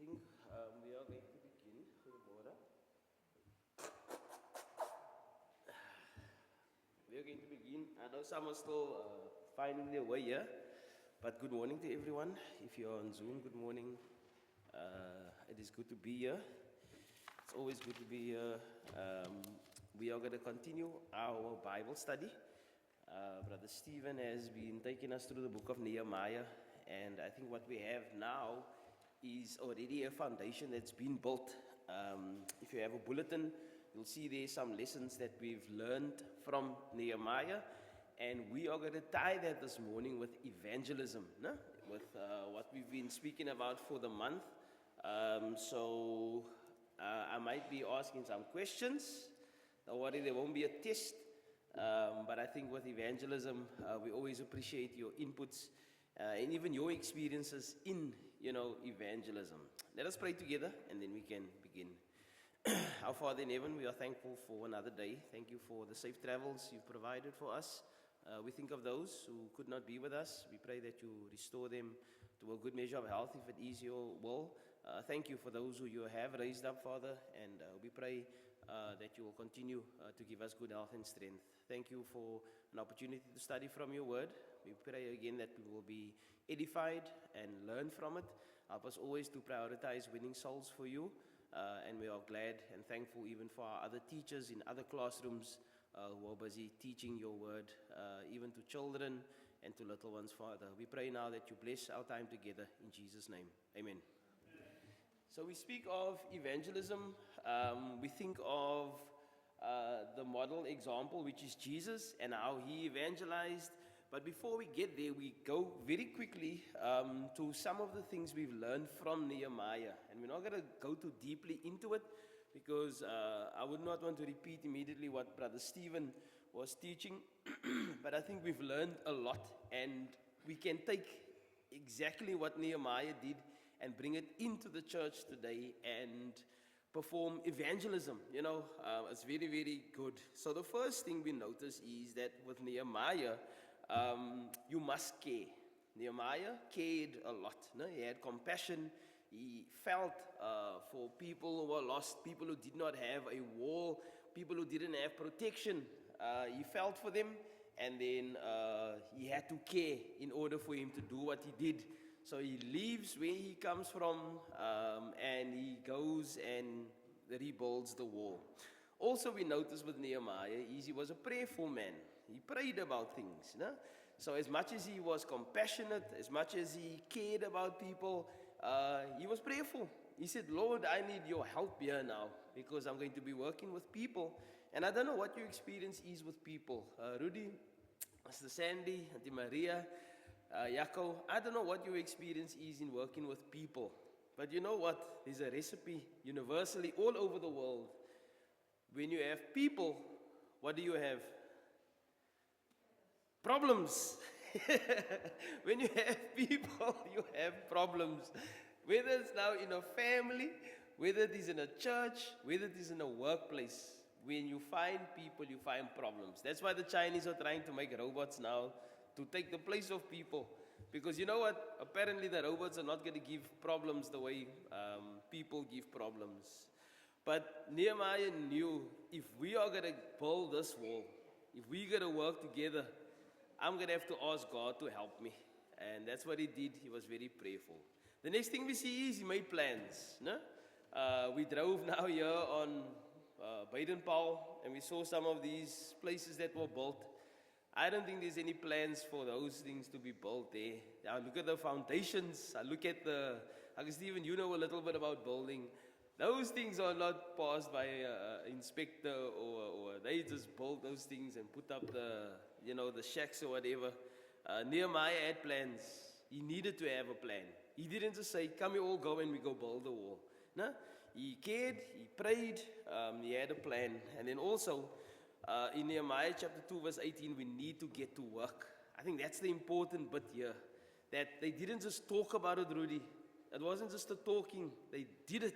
think we are going to begin with the water. We are going to begin. I know some are still finding their way here, but good morning to everyone. If you're on Zoom, good morning. It is good to be here. It's always good to be here. We are going to continue our Bible study. Brother Stephen has been taking us through the book of Nehemiah, and I think what we have now is already a foundation that's been built. If you have a bulletin, you'll see there some lessons that we've learned from Nehemiah, and we are going to tie that this morning with evangelism, no? With what we've been speaking about for the month. So I might be asking some questions. Don't worry, there won't be a test. But I think with evangelism, we always appreciate your inputs and even your experiences in, evangelism. Let us pray together, and then we can begin. Our Father in heaven, we are thankful for another day. Thank you for the safe travels you've provided for us. We think of those who could not be with us. We pray that you restore them to a good measure of health, if it is your will. Thank you for those who you have raised up, Father, and we pray that you will continue to give us good health and strength. Thank you for an opportunity to study from your word. We pray again that we will be edified and learn from it. Help us always to prioritize winning souls for you. And we are glad and thankful even for our other teachers in other classrooms who are busy teaching your word, even to children and to little ones, Father. We pray now that you bless our time together in Jesus' name. Amen. So we speak of evangelism. We think of the model example, which is Jesus and how he evangelized. But before we get there, we go very quickly to some of the things we've learned from Nehemiah. And we're not going to go too deeply into it because I would not want to repeat immediately what Brother Stephen was teaching. But I think we've learned a lot, and we can take exactly what Nehemiah did and bring it into the church today and perform evangelism. It's very, very good. So the first thing we notice is that with Nehemiah, you must care. Nehemiah cared a lot. No? He had compassion. He felt for people who were lost, people who did not have a wall, people who didn't have protection. He felt for them, and then he had to care in order for him to do what he did. So he leaves where he comes from, and he goes and rebuilds the wall. Also, we notice with Nehemiah is he was a prayerful man. He prayed about things. No? So as much as he was compassionate, as much as he cared about people, he was prayerful. He said, Lord, I need your help here now because I'm going to be working with people. And I don't know what your experience is with people. Rudy, Mr. Sandy, Auntie Maria, Jaco, I don't know what your experience is in working with people. But you know what? There's a recipe universally all over the world. When you have people, what do you have? Problems. When you have people, you have problems. Whether it's now in a family, whether it is in a church, whether it is in a workplace. When you find people, you find problems. That's why the Chinese are trying to make robots now to take the place of people. Because you know what? Apparently the robots are not going to give problems the way people give problems. But Nehemiah knew, if we are going to build this wall, if we're going to work together, I'm going to have to ask God to help me. And that's what he did. He was very prayerful. The next thing we see is he made plans. No? We drove now here on Baden-Powell, and we saw some of these places that were built. I don't think there's any plans for those things to be built there. I look at the foundations. I look at Stephen, you know a little bit about building. Those things are not passed by an inspector or they just build those things and put up the shacks or whatever. Nehemiah had plans. He needed to have a plan. He didn't just say, come you all go and we go build the wall. No, he cared, he prayed, he had a plan. And then also, in Nehemiah chapter 2 verse 18, we need to get to work. I think that's the important bit here. That they didn't just talk about it, Rudy. It wasn't just a talking, they did it.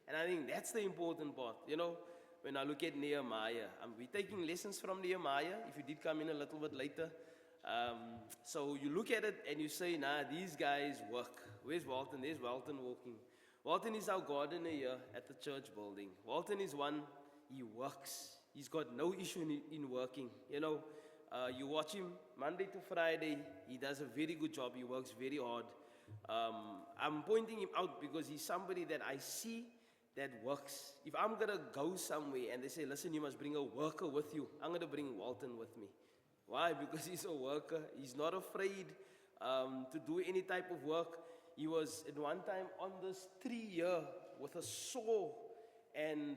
And I think that's the important part. When I look at Nehemiah, we're taking lessons from Nehemiah, if you did come in a little bit later. So you look at it and you say, these guys work. Where's Walton? There's Walton walking. Walton is our gardener here at the church building. Walton is one, he works. He's got no issue in working. You watch him Monday to Friday, he does a very good job, he works very hard. I'm pointing him out because he's somebody that I see that works. If I'm going to go somewhere and they say, listen, you must bring a worker with you, I'm going to bring Walton with me. Why? Because he's a worker. He's not afraid to do any type of work. He was at one time on this tree here with a saw, and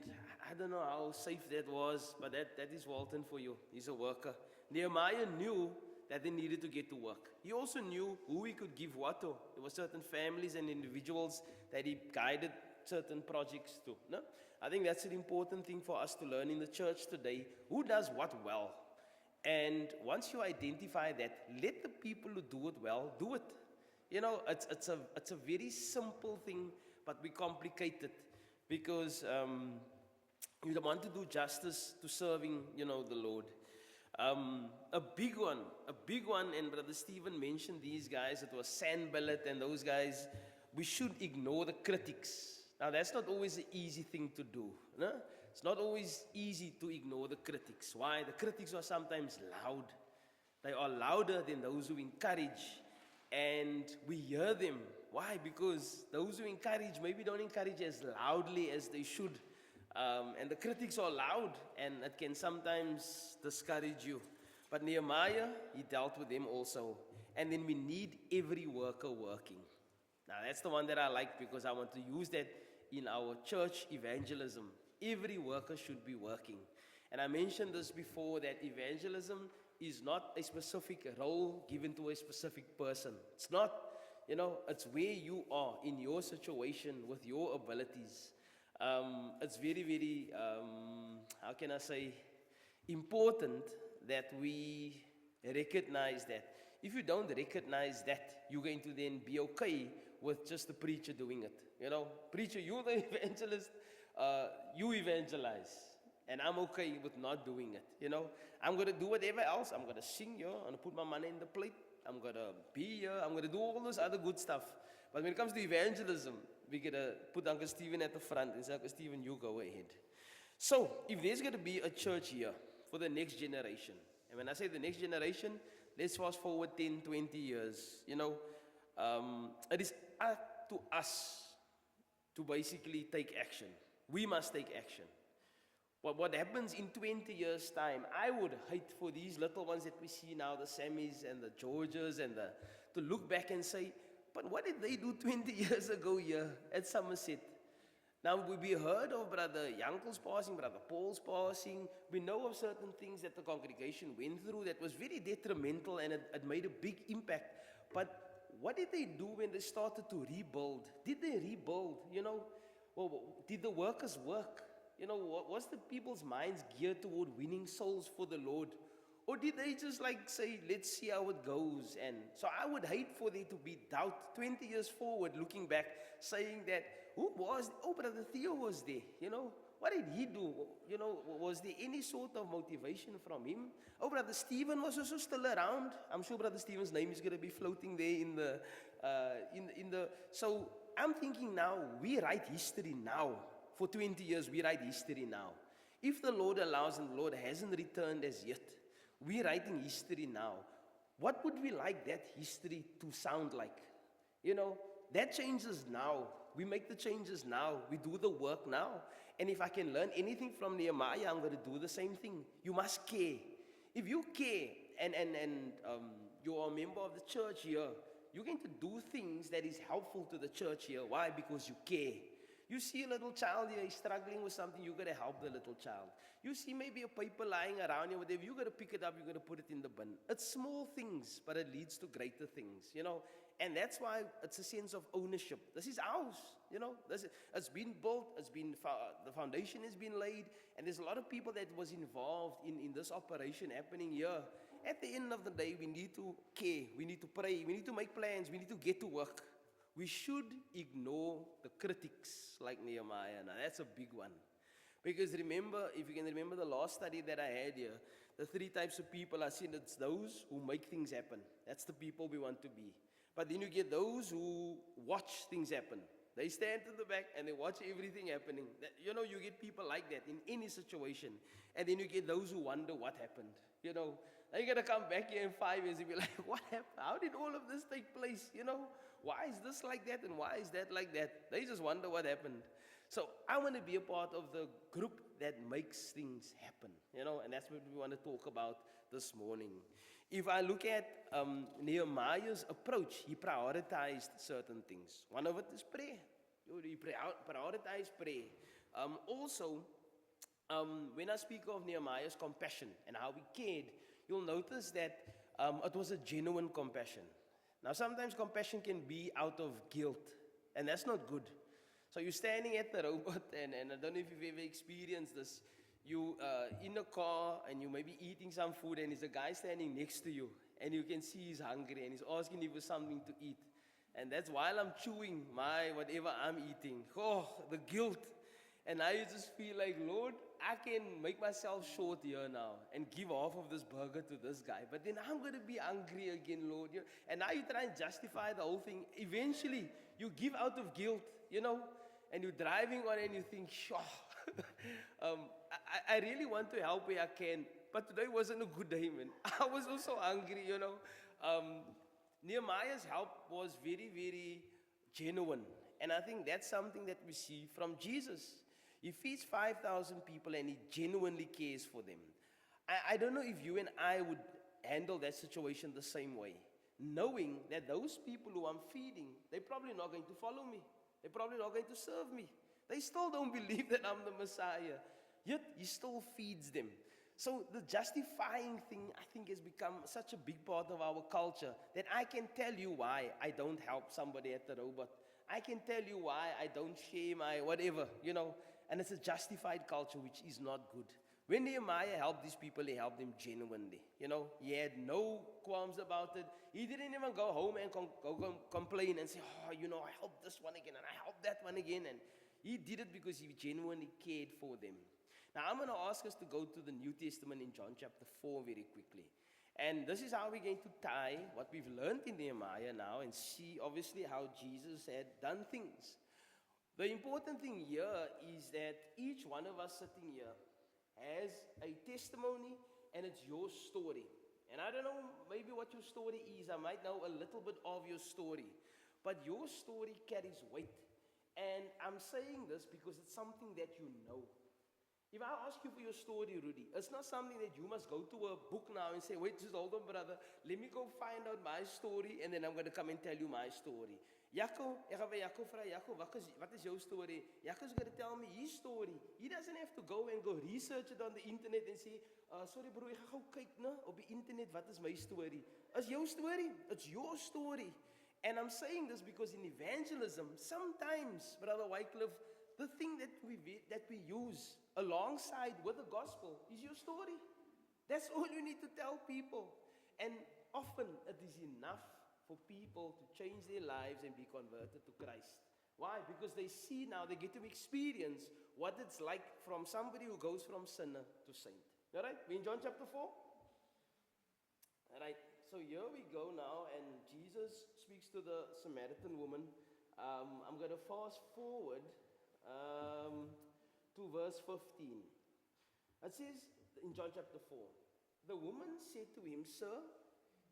I don't know how safe that was, but that is Walton for you. He's a worker. Nehemiah knew that they needed to get to work. He also knew who he could give what to. There were certain families and individuals that he guided certain projects to. No? I think that's an important thing for us to learn in the church today. Who does what well? And once you identify that, let the people who do it well do it. It's a very simple thing, but we complicate it because we don't want to do justice to serving, the Lord. A big one, and Brother Stephen mentioned these guys. It was Sanballat and those guys. We should ignore the critics. Now, that's not always an easy thing to do. No? It's not always easy to ignore the critics. Why? The critics are sometimes loud. They are louder than those who encourage. And we hear them. Why? Because those who encourage maybe don't encourage as loudly as they should. And the critics are loud, and it can sometimes discourage you. But Nehemiah, he dealt with them also. And then we need every worker working. Now, that's the one that I like because I want to use that in our church evangelism. Every worker should be working. And I mentioned this before, that evangelism is not a specific role given to a specific person. It's not, it's where you are in your situation with your abilities. It's very, very, important that we recognize that. If you don't recognize that, you're going to then be okay with just the preacher doing it. Preacher, you're the evangelist, you evangelize. And I'm okay with not doing it. I'm going to do whatever else. I'm going to sing here. I'm going to put my money in the plate. I'm going to be here. I'm going to do all this other good stuff. But when it comes to evangelism, we're going to put Uncle Stephen at the front and say, Uncle Stephen, you go ahead. So, if there's going to be a church here for the next generation, and when I say the next generation, let's fast forward 10, 20 years. It is up to us to basically take action. We must take action. But what happens in 20 years' time, I would hate for these little ones that we see now, the Sammys and the Georges, to look back and say, but what did they do 20 years ago here at Somerset? Now, we heard of Brother Yankel's passing, Brother Paul's passing. We know of certain things that the congregation went through that was very detrimental, and it made a big impact. But what did they do when they started to rebuild? Did they rebuild? Did the workers work? Was the people's minds geared toward winning souls for the Lord? Or did they just say, let's see how it goes? And so I would hate for there to be doubt 20 years forward, looking back, saying that, Brother Theo was there. What did he do? Was there any sort of motivation from him? Brother Stephen was also still around. I'm sure Brother Stephen's name is going to be floating there in the. So I'm thinking now, we write history now. For 20 years, we write history now. If the Lord allows and the Lord hasn't returned as yet, we're writing history now. What would we like that history to sound like? That changes now. We make the changes now. We do the work now. And if I can learn anything from Nehemiah, I'm going to do the same thing. You must care. If you care and you're a member of the church here, you're going to do things that is helpful to the church here. Why? Because you care. You see a little child here, he's struggling with something, you're going to help the little child. You see maybe a paper lying around here, whatever, you're going to pick it up, you're going to put it in the bin. It's small things, but it leads to greater things, And that's why it's a sense of ownership. This is ours, It's been built, the foundation has been laid, and there's a lot of people that was involved in this operation happening here. At the end of the day, we need to care, we need to pray, we need to make plans, we need to get to work. We should ignore the critics like Nehemiah. Now, that's a big one. Because remember, if you can remember the last study that I had here, the three types of people I seen, it's those who make things happen. That's the people we want to be. But then you get those who watch things happen. They stand to the back and they watch everything happening. You get people like that in any situation. And then you get those who wonder what happened. Now you're going to come back here in 5 years and be like, what happened? How did all of this take place? Why is this like that and why is that like that? They just wonder what happened. So I want to be a part of the group that makes things happen. And that's what we want to talk about this morning. If I look at Nehemiah's approach, he prioritized certain things. One of it is prayer. He prioritized prayer. Also, when I speak of Nehemiah's compassion and how he cared, you'll notice that it was a genuine compassion. Now, sometimes compassion can be out of guilt, and that's not good. So you're standing at the robot, and I don't know if you've ever experienced this. You in a car, and you may be eating some food, and there's a guy standing next to you, and you can see he's hungry, and he's asking you for something to eat. And that's while I'm chewing my whatever I'm eating. Oh, the guilt. And now you just feel like, Lord, I can make myself short here now and give half of this burger to this guy. But then I'm going to be hungry again, Lord. And now you try and justify the whole thing. Eventually, you give out of guilt, and you're driving on and you think, sure, I really want to help where I can. But today wasn't a good day, man. I was also hungry, Nehemiah's help was very, very genuine. And I think that's something that we see from Jesus. He feeds 5,000 people and he genuinely cares for them. I don't know if you and I would handle that situation the same way, knowing that those people who I'm feeding, they're probably not going to follow me. They're probably not going to serve me. They still don't believe that I'm the Messiah. Yet he still feeds them. So the justifying thing, I think, has become such a big part of our culture that I can tell you why I don't help somebody at the robot. I can tell you why I don't share my whatever, And it's a justified culture, which is not good. When Nehemiah helped these people, he helped them genuinely. He had no qualms about it. He didn't even go home and complain and say, I helped this one again and I helped that one again. And he did it because he genuinely cared for them. Now, I'm going to ask us to go to the New Testament in John chapter 4 very quickly. And this is how we're going to tie what we've learned in Nehemiah now and see, obviously, how Jesus had done things. The important thing here is that each one of us sitting here has a testimony and it's your story. And I don't know maybe what your story is. I might know a little bit of your story. But your story carries weight. And I'm saying this because it's something that you know. If I ask you for your story, Rudy, it's not something that you must go to a book now and say, wait, just hold on, brother. Let me go find out my story and then I'm going to come and tell you my story. Jaco, ek gaan by Jaco vra, Jaco, wat is jou story? Jaco's going to tell me his story. He doesn't have to go and go research it on the internet and say, sorry bro, ek gaan gou kyk op die internet, wat is my story? It's your story. It's your story. And I'm saying this because in evangelism, sometimes, Brother Wycliffe, the thing that we use alongside with the gospel is your story. That's all you need to tell people. And often it is enough for people to change their lives and be converted to Christ. Why? Because they see now, they get to experience what it's like from somebody who goes from sinner to saint. All right? We're in John chapter 4. All right. So here we go now, and Jesus speaks to the Samaritan woman. I'm going to fast forward to verse 15. It says in John chapter 4, the woman said to him, Sir,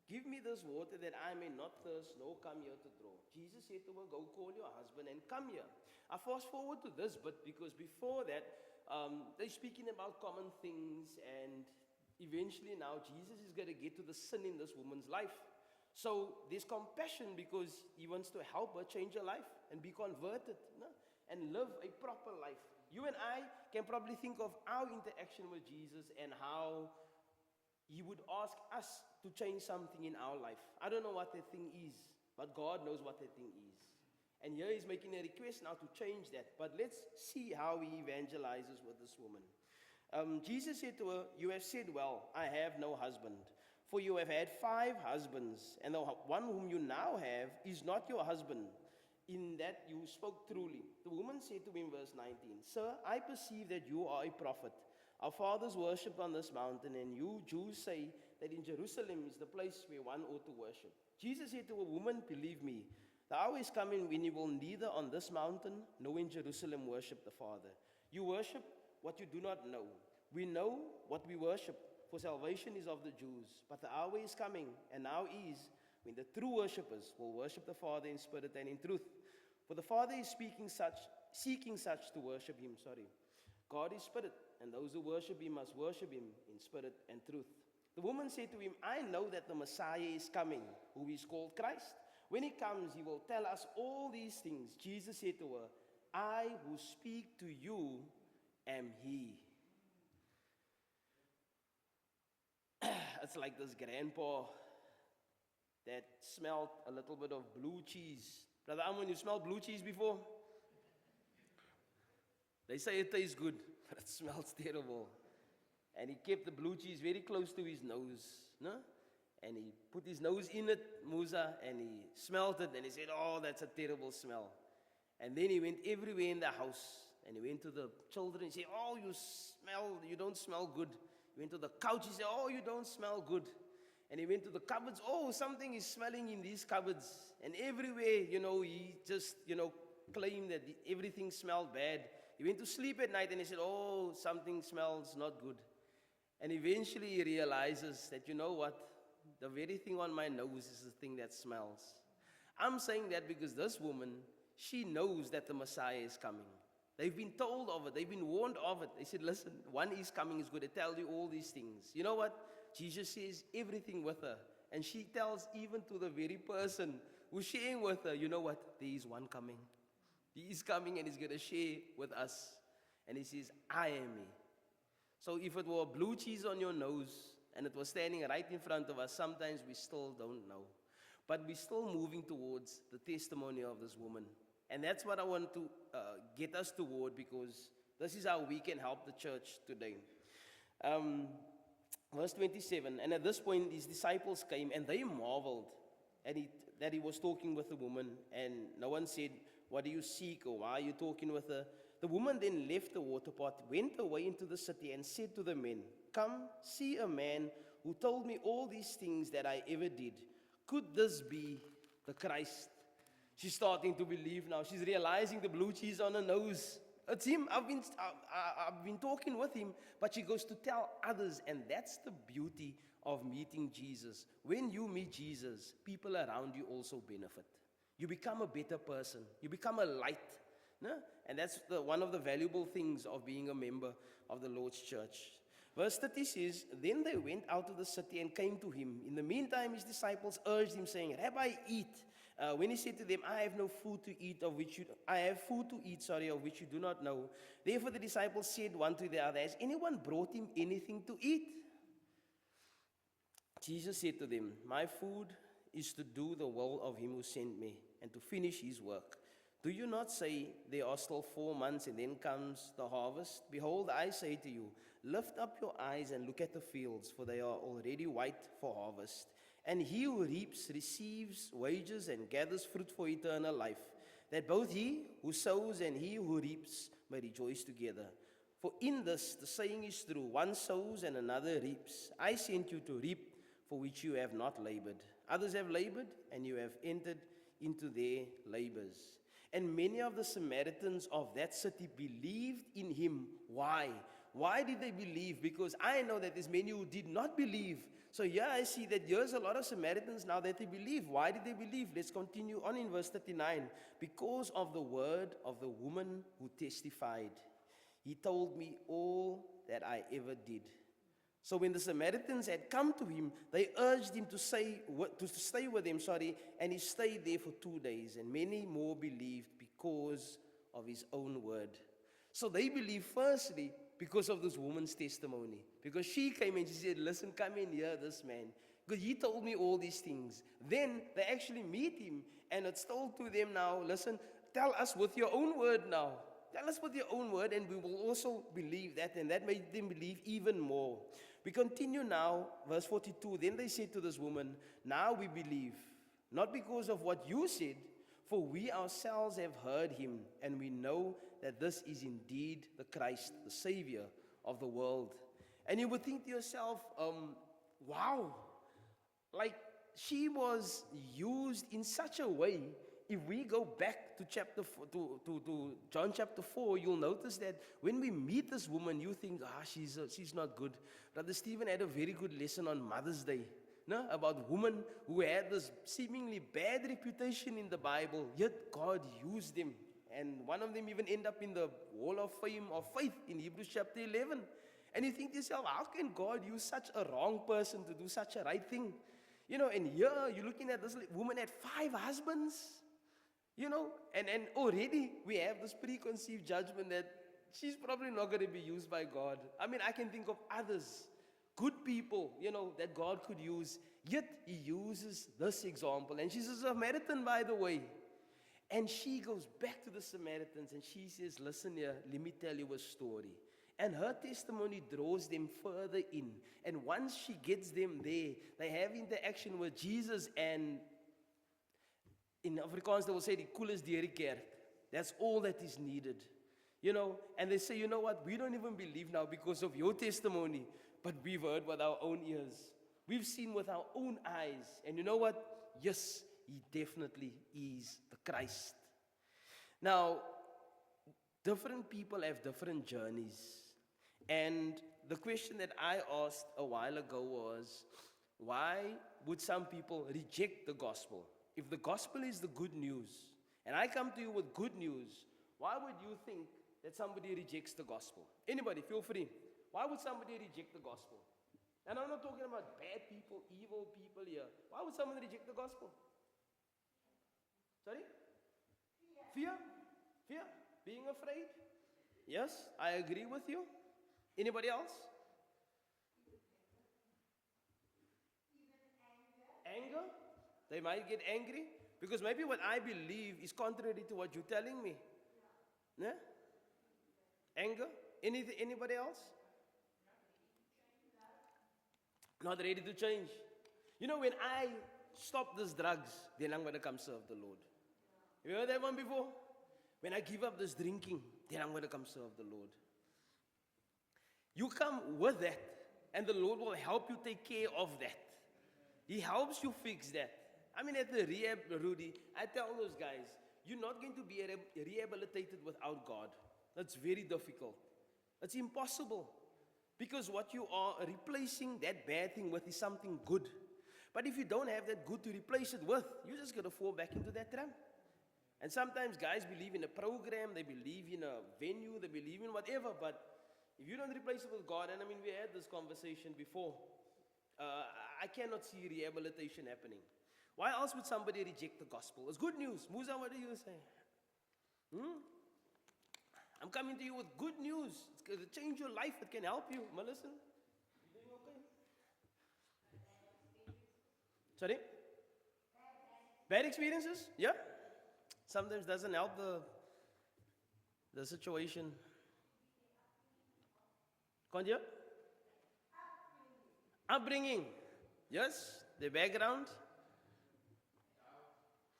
give me this water that I may not thirst nor come here to draw. Jesus said to her, go call your husband and come here. I fast forward to this bit because before that, they're speaking about common things, and eventually now Jesus is going to get to the sin in this woman's life. So there's compassion because he wants to help her change her life and be converted, and live a proper life. You and I can probably think of our interaction with Jesus and how he would ask us to change something in our life. I don't know what that thing is, but God knows what that thing is. And here he's making a request now to change that. But let's see how he evangelizes with this woman. Jesus said to her, you have said well, I have no husband. For you have had 5 husbands, and the one whom you now have is not your husband. In that you spoke truly. The woman said to him, verse 19, Sir, I perceive that you are a prophet. Our fathers worshipped on this mountain, and you Jews say that in Jerusalem is the place where one ought to worship. Jesus said to a woman, believe me, The hour is coming when you will neither on this mountain nor in Jerusalem worship the Father. You worship what you do not know. We know what we worship, for salvation is of the Jews. But the hour is coming, and now is, when the true worshippers will worship the Father in spirit and in truth. For the Father is seeking such to worship him. God is spirit, and those who worship him must worship him in spirit and truth. The woman said to him, I know that the Messiah is coming, who is called Christ. When he comes, he will tell us all these things. Jesus said to her, I who speak to you am he. It's like this grandpa that smelled a little bit of blue cheese. Brother Amon, you smelled blue cheese before? They say it tastes good, but it smells terrible. And he kept the blue cheese very close to his nose, no? And he put his nose in it, Musa, and he smelled it, and he said, oh, that's a terrible smell. And then he went everywhere in the house, and he went to the children, and he said, oh, you don't smell good. He went to the couch, he said, oh, you don't smell good. And he went to the cupboards, oh, something is smelling in these cupboards. And everywhere, he just, claimed that everything smelled bad. He went to sleep at night, and he said, oh, something smells not good. And eventually he realizes that, you know what? The very thing on my nose is the thing that smells. I'm saying that because this woman, she knows that the Messiah is coming. They've been told of it. They've been warned of it. They said, listen, one is coming, is going to tell you all these things. You know what? Jesus says everything with her. And she tells even to the very person who's sharing with her, you know what? There is one coming. He is coming and he's going to share with us. And he says, I am he. So if it were blue cheese on your nose and it was standing right in front of us, sometimes we still don't know. But we're still moving towards the testimony of this woman. And that's what I want to get us toward, because this is how we can help the church today. Verse 27, and at this point his disciples came and they marveled that he was talking with the woman, and no one said, what do you seek, or why are you talking with her? The woman then left the water pot, went away into the city, and said to the men, come, see a man who told me all these things that I ever did. Could this be the Christ? She's starting to believe now. She's realizing the blue cheese on her nose. It's him. I've been talking with him, but she goes to tell others, and that's the beauty of meeting Jesus. When you meet Jesus, people around you also benefit. You become a better person. You become a light. No? And that's one of the valuable things of being a member of the Lord's church. Verse 30 says, then they went out of the city and came to him. In the meantime, his disciples urged him, saying, Rabbi, eat. When he said to them, I have food to eat of which you do not know. Therefore the disciples said one to the other, has anyone brought him anything to eat? Jesus said to them, my food is to do the will of him who sent me, and to finish his work. Do you not say, there are still 4 months, and then comes the harvest? Behold, I say to you, lift up your eyes and look at the fields, for they are already white for harvest. And he who reaps receives wages and gathers fruit for eternal life, that both he who sows and he who reaps may rejoice together. For in this the saying is true, one sows and another reaps. I sent you to reap for which you have not labored. Others have labored, and you have entered into their labors. And many of the Samaritans of that city believed in him. Why? Why did they believe? Because I know that there's many who did not believe. So here I see that there's a lot of Samaritans now that they believe. Why did they believe? Let's continue on in verse 39. Because of the word of the woman who testified. He told me all that I ever did. So when the Samaritans had come to him, they urged him to stay with them, and he stayed there for 2 days. And many more believed because of his own word. So they believed firstly because of this woman's testimony. Because she came and she said, listen, come and hear this man. Because he told me all these things. Then they actually meet him, and it's told to them now, listen, tell us with your own word now. Tell us with your own word, and we will also believe that. And that made them believe even more. We continue now, verse 42. Then they said to this woman, now we believe, not because of what you said, for we ourselves have heard him, and we know that this is indeed the Christ, the Savior of the world. And you would think to yourself, wow, like she was used in such a way. if we go back to to John chapter 4, you'll notice that when we meet this woman, you think, she's not good. Brother Stephen had a very good lesson on Mother's Day, no? About women who had this seemingly bad reputation in the Bible, yet God used them. And one of them even ended up in the Wall of Fame of Faith in Hebrews chapter 11. And you think to yourself, how can God use such a wrong person to do such a right thing? And here you're looking at this woman had 5 husbands, and already we have this preconceived judgment that she's probably not going to be used by God. I mean, I can think of others, good people, that God could use, yet he uses this example. And she's a Samaritan, by the way. And she goes back to the Samaritans and she says, listen here, let me tell you a story. And her testimony draws them further in. And once she gets them there, they have interaction with Jesus, and in Afrikaans they will say, die koel is deur die kerk. That's all that is needed. And they say, you know what, we don't even believe now because of your testimony, but we've heard with our own ears. We've seen with our own eyes. And you know what? Yes, he definitely is the Christ. Now, different people have different journeys. And the question that I asked a while ago was, why would some people reject the gospel? If the gospel is the good news, and I come to you with good news, why would you think that somebody rejects the gospel? Anybody, feel free. Why would somebody reject the gospel? And I'm not talking about bad people, evil people here. Why would someone reject the gospel? Sorry? Fear? Fear? Being afraid? Yes, I agree with you. Anybody else? Anger? They might get angry because maybe what I believe is contrary to what you're telling me. Yeah? Anger? Anybody else? Not ready to change. When I stop these drugs, then I'm going to come serve the Lord. Have you heard that one before? When I give up this drinking, then I'm going to come serve the Lord. You come with that, and the Lord will help you take care of that. He helps you fix that. I mean, at the rehab, Rudy, I tell those guys, you're not going to be rehabilitated without God. That's very difficult. It's impossible. Because what you are replacing that bad thing with is something good. But if you don't have that good to replace it with, you're just going to fall back into that trap. And sometimes guys believe in a program, they believe in a venue, they believe in whatever, but if you don't replace it with God, and I mean, we had this conversation before, I cannot see rehabilitation happening. Why else would somebody reject the gospel? It's good news. Musa, what do you say? I'm coming to you with good news. It's going to change your life. It can help you. Melissa, you doing okay? Sorry? Bad experiences? Yeah. Sometimes doesn't help the situation. Can't you? Upbringing. Yes. The background.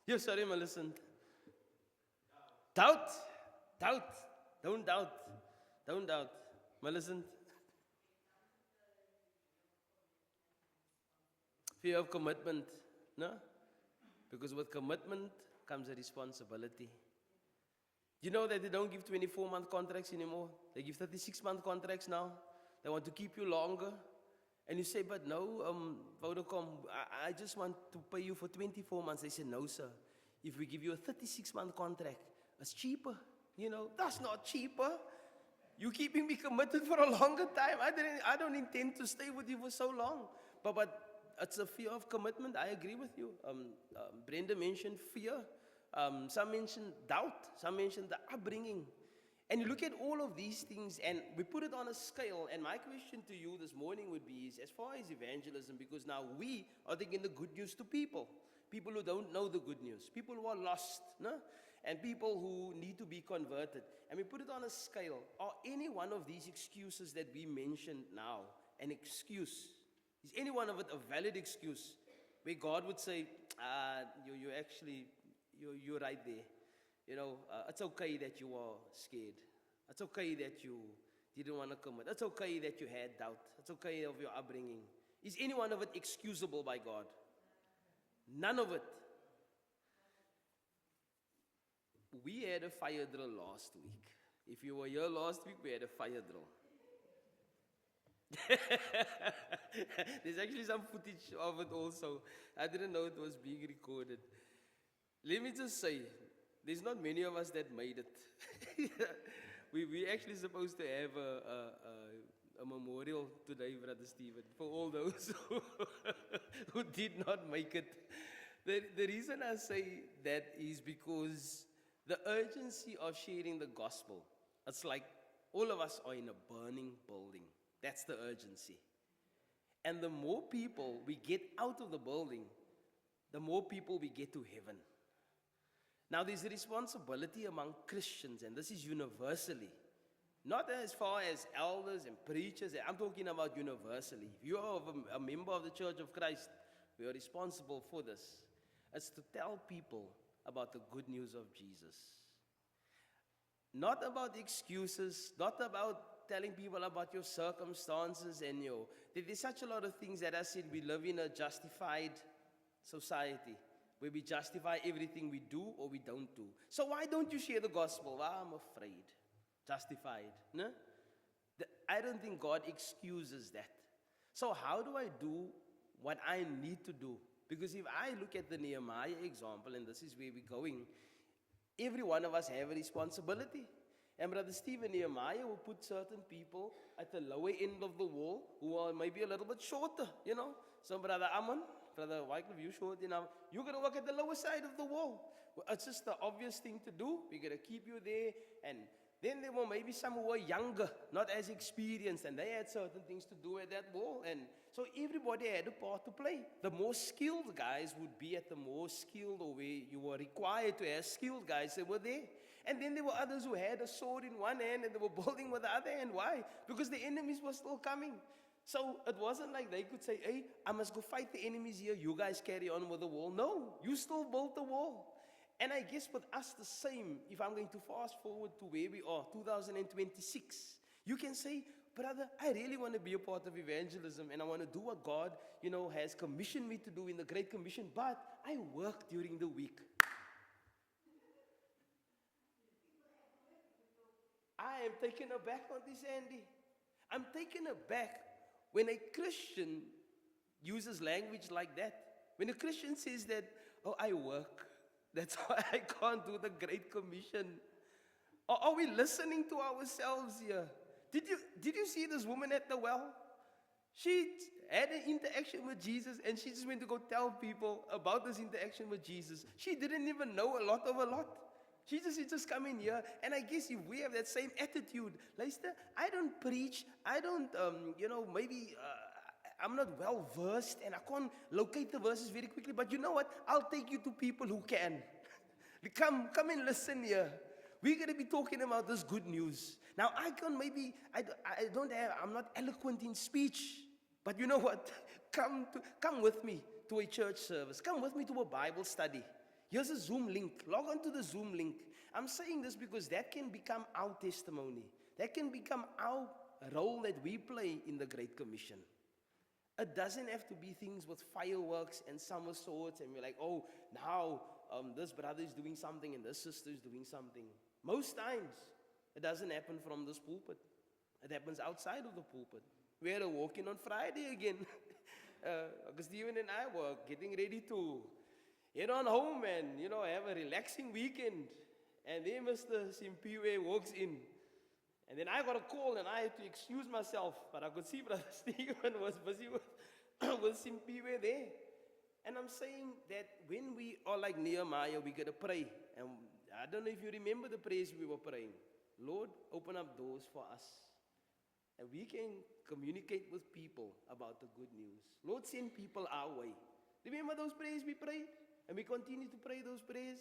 Yes, sorry, Melissa. Doubt. Doubt. Don't doubt. Don't doubt. Melissa. Fear of commitment. No? Because with commitment comes a responsibility. You know that they don't give 24-month contracts anymore? They give 36-month contracts now. They want to keep you longer. And you say, but no, Vodacom, I just want to pay you for 24 months. They say, no, sir. If we give you a 36-month contract, it's cheaper. That's not cheaper. You're keeping me committed for a longer time. I don't intend to stay with you for so long. But it's a fear of commitment. I agree with you. Brenda mentioned fear. Some mentioned doubt. Some mentioned the upbringing. And you look at all of these things and we put it on a scale. And my question to you this morning would be, is as far as evangelism, because now we are taking the good news to people. People who don't know the good news. People who are lost. No? And people who need to be converted. And we put it on a scale. Are any one of these excuses that we mentioned now an excuse? Is any one of it a valid excuse where God would say, you're right there. It's okay that you are scared. It's okay that you didn't want to commit. It's okay that you had doubt. It's okay of your upbringing. Is any one of it excusable by God? None of it. we had a fire drill last week. If you were here last week, we had a fire drill. There's actually some footage of it also. I didn't know it was being recorded. Let me just say, there's not many of us that made it. we actually supposed to have a memorial today, Brother Stephen, for all those who did not make it. The reason I say that is because the urgency of sharing the gospel, it's like all of us are in a burning building. That's the urgency. And the more people we get out of the building, the more people we get to heaven. Now there's a responsibility among Christians, and this is universally. Not as far as elders and preachers, I'm talking about universally. If you are a member of the Church of Christ, we are responsible for this. It's to tell people about the good news of Jesus. Not about excuses, not about telling people about your circumstances and there's such a lot of things that I said we live in a justified society where we justify everything we do or we don't do. So why don't you share the gospel? Well, I'm afraid. Justified. No? I don't think God excuses that. So how do I do what I need to do? Because if I look at the Nehemiah example, and this is where we're going, every one of us have a responsibility. And Brother Stephen, Nehemiah will put certain people at the lower end of the wall who are maybe a little bit shorter, So Brother Ammon, Brother Wycliffe, you short enough. You're going to work at the lower side of the wall. Well, it's just the obvious thing to do. We're going to keep you there. And then there were maybe some who were younger, not as experienced, and they had certain things to do at that wall. And so everybody had a part to play. The more skilled guys would be at the more skilled, or where you were required to have skilled guys that were there. And then there were others who had a sword in one hand and they were building with the other hand. Why? Because the enemies were still coming. So it wasn't like they could say, hey, I must go fight the enemies here. You guys carry on with the wall. No, you still built the wall. And I guess with us the same, if I'm going to fast forward to where we are, 2026, you can say, brother, I really want to be a part of evangelism and I want to do what God, has commissioned me to do in the Great Commission, but I work during the week. I am taken aback on this, Andy. I'm taken aback when a Christian uses language like that. When a Christian says that, oh, I work. That's why I can't do the Great Commission. Or are we listening to ourselves here? Did you see this woman at the well? She had an interaction with Jesus and she just went to go tell people about this interaction with Jesus. She didn't even know a lot of a lot. She just come in here, and I guess if we have that same attitude, Leicester, I don't preach, I don't, maybe I'm not well versed, and I can't locate the verses very quickly, but you know what? I'll take you to people who can. Come and listen here. We're going to be talking about this good news. Now, I'm not eloquent in speech, but you know what? Come with me to a church service. Come with me to a Bible study. Here's a Zoom link. Log on to the Zoom link. I'm saying this because that can become our testimony. That can become our role that we play in the Great Commission. It doesn't have to be things with fireworks and somersaults and we're like, oh, now this brother is doing something and this sister is doing something. Most times, it doesn't happen from this pulpit. It happens outside of the pulpit. We had a walk-in on Friday again. Because Stephen and I were getting ready to head on home and, have a relaxing weekend. And then Mr. Simpiwe walks in. And then I got a call and I had to excuse myself. But I could see Brother Stephen was busy with Simpiwe there. And I'm saying that when we are like Nehemiah, we got to pray. And I don't know if you remember the prayers we were praying. Lord, open up doors for us. And we can communicate with people about the good news. Lord, send people our way. Remember those prayers we prayed? And we continue to pray those prayers.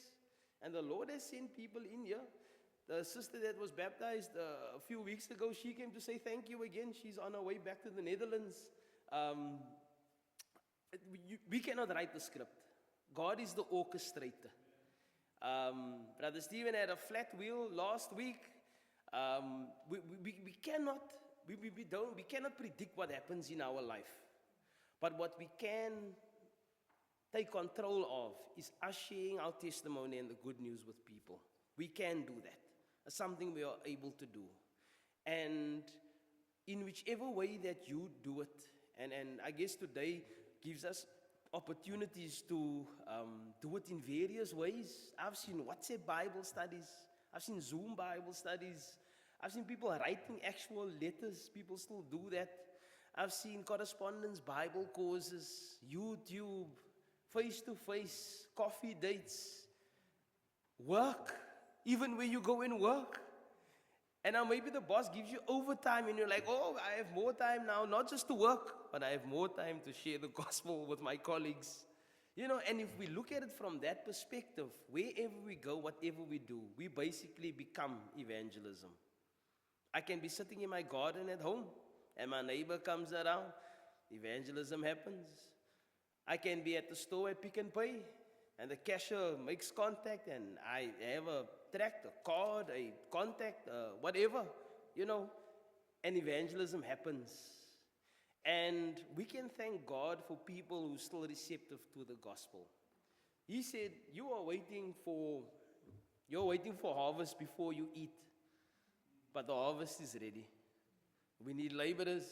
And the Lord has sent people in here. The sister that was baptized a few weeks ago, she came to say thank you again. She's on her way back to the Netherlands. We cannot write the script. God is the orchestrator. Brother Stephen had a flat wheel last week. We cannot predict what happens in our life. But what we can take control of is us sharing our testimony and the good news with people. We can do that. It's something we are able to do. And in whichever way that you do it, and I guess today gives us opportunities to do it in various ways. I've seen WhatsApp Bible studies. I've seen Zoom Bible studies. I've seen people writing actual letters. People still do that. I've seen correspondence Bible courses, YouTube, face-to-face, coffee dates, work, even when you go and work. And now maybe the boss gives you overtime and you're like, oh, I have more time now, not just to work, but I have more time to share the gospel with my colleagues. You know, and if we look at it from that perspective, wherever we go, whatever we do, we basically become evangelism. I can be sitting in my garden at home and my neighbor comes around, evangelism happens. I can be at the store at Pick and Pay and the cashier makes contact and I have a tract, a card, a contact, whatever, you know, and evangelism happens. And we can thank God for people who are still receptive to the gospel. He said, you're waiting for harvest before you eat, but the harvest is ready. We need laborers,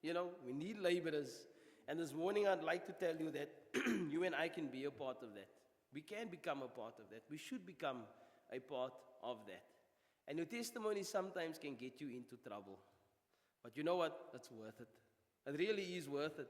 you know, we need laborers. And this morning I'd like to tell you that you and I can be a part of that. We can become a part of that. We should become a part of that. And your testimony sometimes can get you into trouble. But you know what? It's worth it. It really is worth it.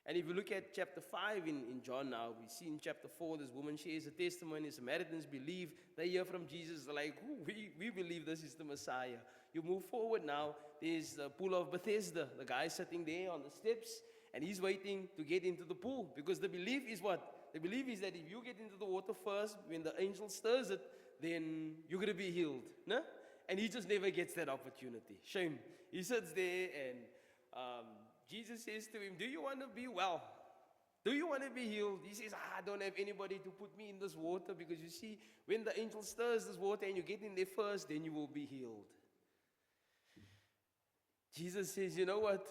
And if you look at chapter 5 in John now, we see in chapter 4, this woman shares a testimony. Samaritans believe. They hear from Jesus. They're like, we believe this is the Messiah. You move forward now. There's the pool of Bethesda. The guy sitting there on the steps. And he's waiting to get into the pool. Because the belief is what? The belief is that if you get into the water first, when the angel stirs it, then you're going to be healed. No? And he just never gets that opportunity. Shame. He sits there and Jesus says to him, do you want to be well? Do you want to be healed? He says, I don't have anybody to put me in this water because you see, when the angel stirs this water and you get in there first, then you will be healed. Jesus says, you know what?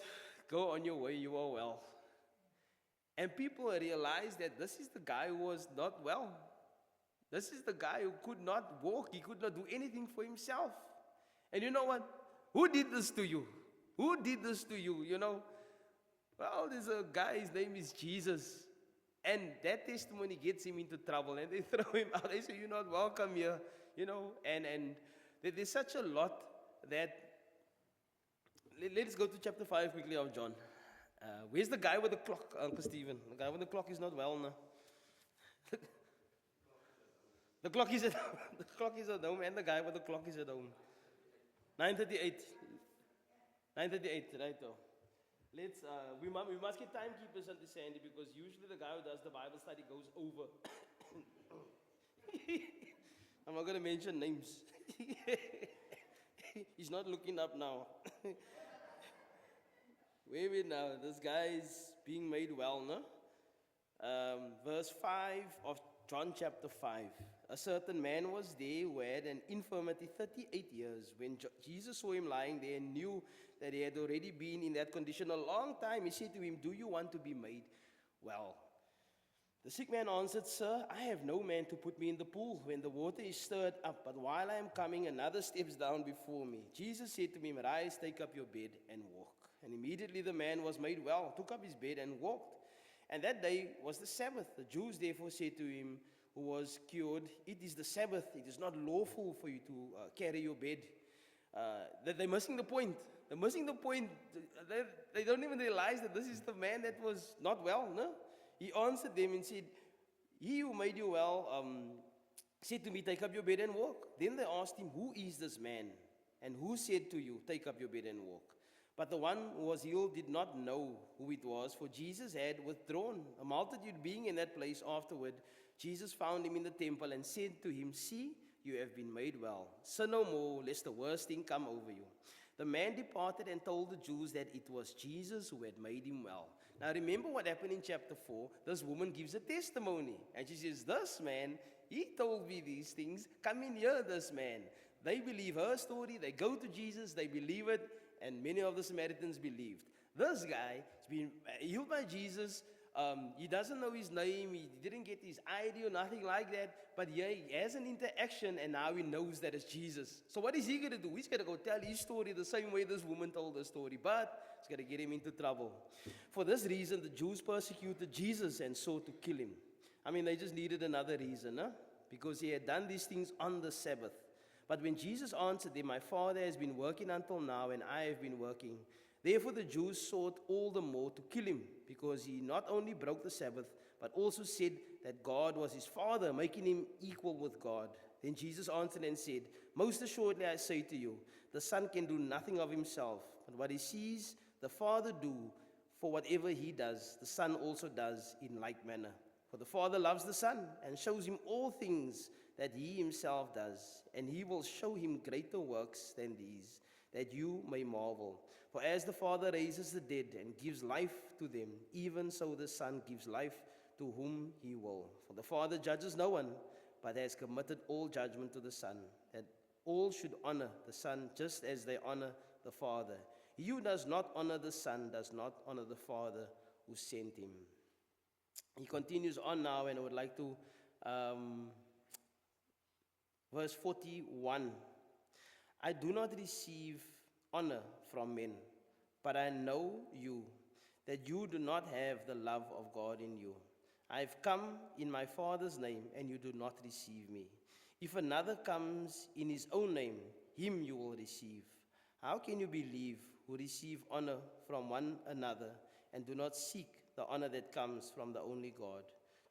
Go on your way, you are well. And people realize that this is the guy who was not well. This is the guy who could not walk. He could not do anything for himself. And you know what? Who did this to you? Who did this to you, you know? Well, there's a guy, his name is Jesus. And that testimony gets him into trouble. And they throw him out. They say, you're not welcome here, you know? And there's such a lot that... Let's go to chapter 5 quickly of John. Where's the guy with the clock, Uncle Stephen? The guy with the clock is not well now. The clock is at home, and the guy with the clock is at home. 9:38. 9:38, right? Let's. We must get timekeepers on the Sandy because usually the guy who does the Bible study goes over. I'm not going to mention names. He's not looking up now. Where are we now? This guy is being made well, no? Verse 5 of John chapter 5. A certain man was there who had an infirmity 38 years. When Jesus saw him lying there and knew that he had already been in that condition a long time, he said to him, do you want to be made well? The sick man answered, Sir, I have no man to put me in the pool when the water is stirred up, but while I am coming, another steps down before me. Jesus said to him, Rise, take up your bed and walk. And immediately the man was made well, took up his bed and walked. And that day was the Sabbath. The Jews therefore said to him, who was cured, It is the Sabbath. It is not lawful for you to carry your bed. They're missing the point. They're missing the point. They don't even realize that this is the man that was not well, no? He answered them and said, He who made you well said to me, Take up your bed and walk. Then they asked him, Who is this man? And who said to you, Take up your bed and walk? But the one who was healed did not know who it was, for Jesus had withdrawn. A multitude being in that place afterward, Jesus found him in the temple and said to him, See, you have been made well. Sin no more, lest the worst thing come over you. The man departed and told the Jews that it was Jesus who had made him well. Now remember what happened in chapter 4. This woman gives a testimony. And she says, this man, he told me these things. Come in here, this man. They believe her story. They go to Jesus. They believe it. And many of the Samaritans believed. This guy has been healed by Jesus He doesn't know his name, he didn't get his ID or nothing like that, but here he has an interaction and now he knows that it's Jesus. So what is he going to do? He's going to go tell his story the same way this woman told her story, but it's going to get him into trouble. For this reason, the Jews persecuted Jesus and sought to kill him. I mean, they just needed another reason, huh? Because he had done these things on the Sabbath. But when Jesus answered them, my Father has been working until now, and I have been working. Therefore the Jews sought all the more to kill him, because he not only broke the Sabbath, but also said that God was his Father, making him equal with God. Then Jesus answered and said, most assuredly I say to you, the Son can do nothing of himself, but what he sees the Father do, for whatever he does, the Son also does in like manner. For the Father loves the Son, and shows him all things that he himself does, and he will show him greater works than these, that you may marvel. For as the Father raises the dead and gives life to them, even so the Son gives life to whom he will. For the Father judges no one, but has committed all judgment to the Son, that all should honor the Son just as they honor the Father. He who does not honor the Son does not honor the Father who sent him. He continues on now, and I would like to, verse 41. I do not receive honor from men, but I know you, that you do not have the love of God in you. I have come in my Father's name, and you do not receive me. If another comes in his own name, him you will receive. How can you believe who receive honor from one another, and do not seek the honor that comes from the only God?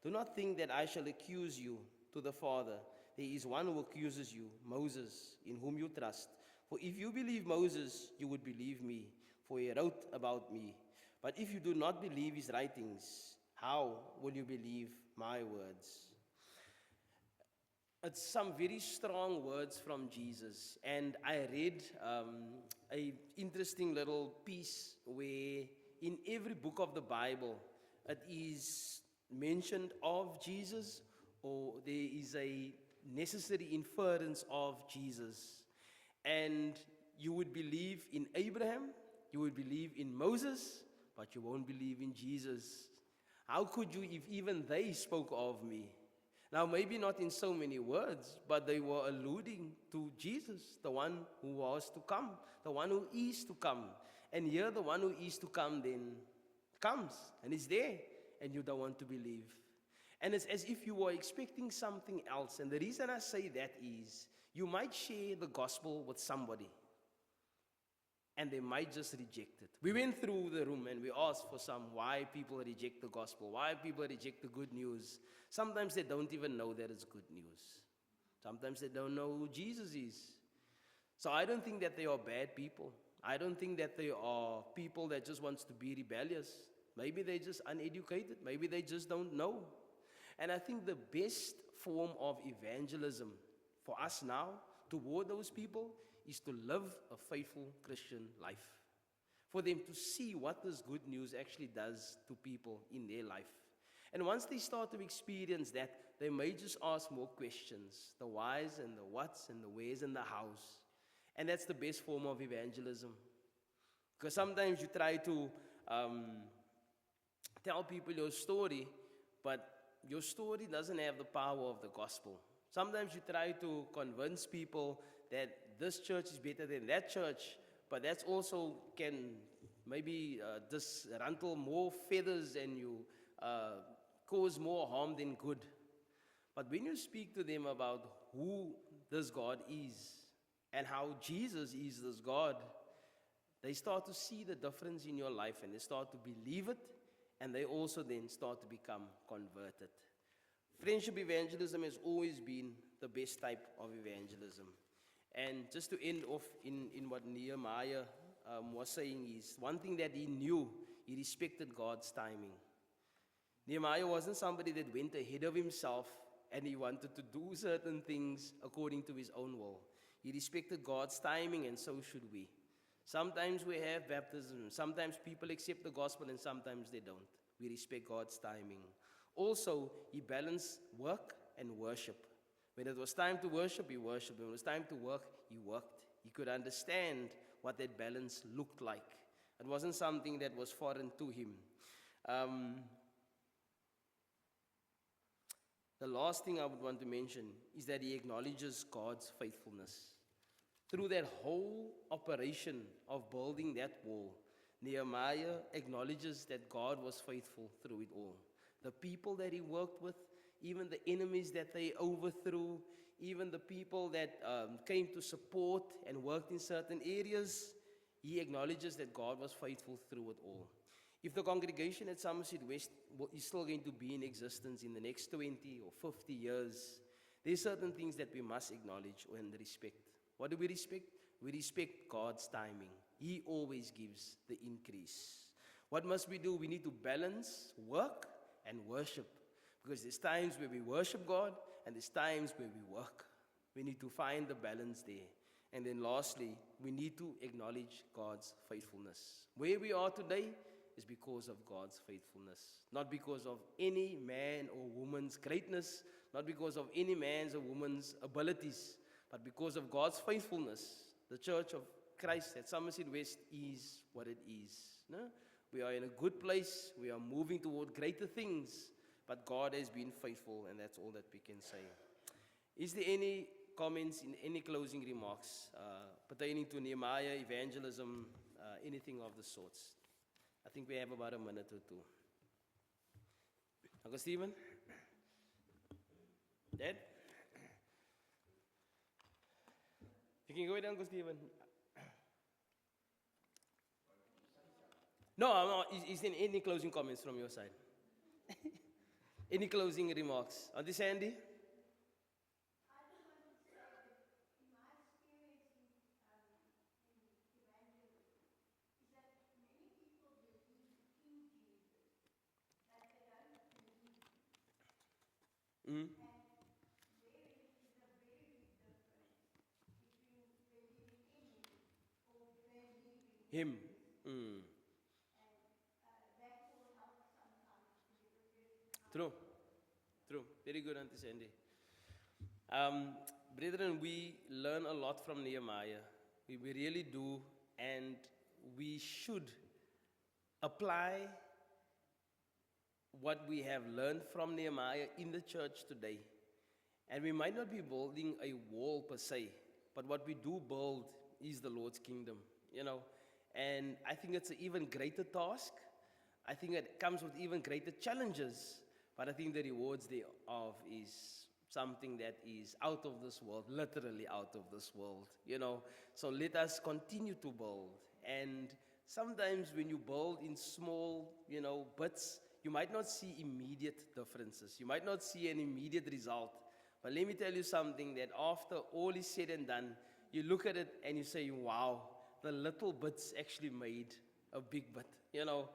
Do not think that I shall accuse you to the Father. There is one who accuses you, Moses, in whom you trust. For if you believe Moses, you would believe me, for he wrote about me. But if you do not believe his writings, how will you believe my words? It's some very strong words from Jesus. And I read an interesting little piece where in every book of the Bible, it is mentioned of Jesus, or there is a necessary inference of Jesus. And you would believe in Abraham, you would believe in Moses, but you won't believe in Jesus. How could you if even they spoke of me? Now, maybe not in so many words, but they were alluding to Jesus, the one who was to come, the one who is to come. And here the one who is to come then comes and is there, and you don't want to believe. And it's as if you were expecting something else. And the reason I say that is, you might share the gospel with somebody, and they might just reject it. We went through the room and we asked for why people reject the gospel, why people reject the good news. Sometimes they don't even know that it's good news. Sometimes they don't know who Jesus is. So I don't think that they are bad people. I don't think that they are people that just wants to be rebellious. Maybe they're just uneducated. Maybe they just don't know. And I think the best form of evangelism for us now toward those people is to live a faithful Christian life. For them to see what this good news actually does to people in their life. And once they start to experience that, they may just ask more questions. The whys and the whats and the wheres and the hows. And that's the best form of evangelism. Because sometimes you try to tell people your story, but your story doesn't have the power of the gospel. Sometimes you try to convince people that this church is better than that church, but that's also can maybe dismantle more feathers and you cause more harm than good. But when you speak to them about who this God is and how Jesus is this God, they start to see the difference in your life and they start to believe it, and they also then start to become converted. Friendship evangelism has always been the best type of evangelism. And just to end off in what Nehemiah was saying is, one thing that he knew, he respected God's timing. Nehemiah wasn't somebody that went ahead of himself and he wanted to do certain things according to his own will. He respected God's timing, and so should we. Sometimes we have baptism, sometimes people accept the gospel and sometimes they don't. We respect God's timing. Also, he balanced work and worship. When it was time to worship, he worshiped. When it was time to work, he worked. He could understand what that balance looked like. It wasn't something that was foreign to him. The last thing I would want to mention is that he acknowledges God's faithfulness. Through that whole operation of building that wall, Nehemiah acknowledges that God was faithful through it all. The people that he worked with, even the enemies that they overthrew, even the people that came to support and worked in certain areas, he acknowledges that God was faithful through it all. If the congregation at Somerset West is still going to be in existence in the next 20 or 50 years, there's certain things that we must acknowledge and respect. What do we respect? We respect God's timing. He always gives the increase. What must we do? We need to balance work and worship. Because there's times where we worship God and there's times where we work. We need to find the balance there. And then lastly, we need to acknowledge God's faithfulness. Where we are today is because of God's faithfulness. Not because of any man or woman's greatness, not because of any man's or woman's abilities, but because of God's faithfulness. The Church of Christ at Somerset West is what it is. No? We are in a good place. We are moving toward greater things. But God has been faithful, and that's all that we can say. Is there any comments, in any closing remarks pertaining to Nehemiah, evangelism, anything of the sorts? I think we have about a minute or two. Uncle Stephen? Dad? You can go ahead, Uncle Stephen. No, is there any closing comments from your side? Any closing remarks? Auntie Sandy? Mm. Him. Mm. True. True. Very good, Auntie Sandy. Brethren, we learn a lot from Nehemiah. We really do, and we should apply what we have learned from Nehemiah in the church today. And we might not be building a wall per se, but what we do build is the Lord's kingdom, you know. And I think it's an even greater task. I think it comes with even greater challenges, but I think the rewards thereof is something that is out of this world, literally out of this world, you know. So let us continue to build. And sometimes when you build in small, you know, bits, you might not see immediate differences. You might not see an immediate result. But let me tell you something, that after all is said and done, you look at it and you say, wow, the little bits actually made a big bit, you know.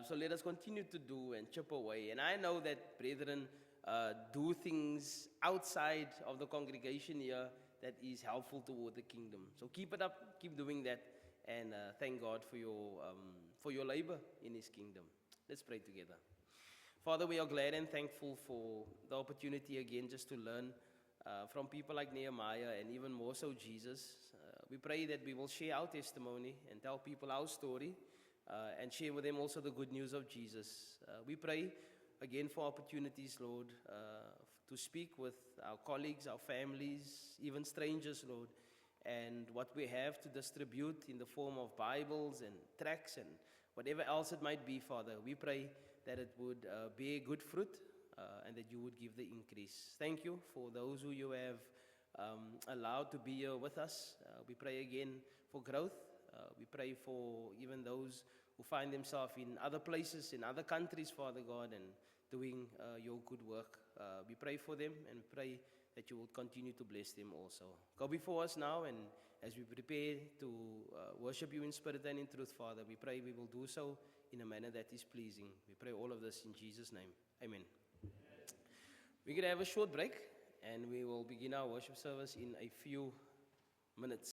So let us continue to do and chip away. And I know that brethren do things outside of the congregation here that is helpful toward the kingdom. So keep it up, keep doing that, and thank God for your labor in His kingdom. Let's pray together. Father, we are glad and thankful for the opportunity again just to learn from people like Nehemiah and even more so Jesus. We pray that we will share our testimony and tell people our story and share with them also the good news of Jesus. We pray again for opportunities, Lord, to speak with our colleagues, our families, even strangers, Lord, and what we have to distribute in the form of Bibles and tracts and whatever else it might be, Father. We pray that it would bear good fruit and that you would give the increase. Thank you for those who you have allowed to be here with us. We pray again for growth. We pray for even those who find themselves in other places, in other countries, Father God, and doing your good work. We pray for them and pray that you will continue to bless them also. Go before us now, and as we prepare to worship you in spirit and in truth, Father, we pray we will do so in a manner that is pleasing. We pray all of this in Jesus' name. Amen. We're going to have a short break, and we will begin our worship service in a few minutes.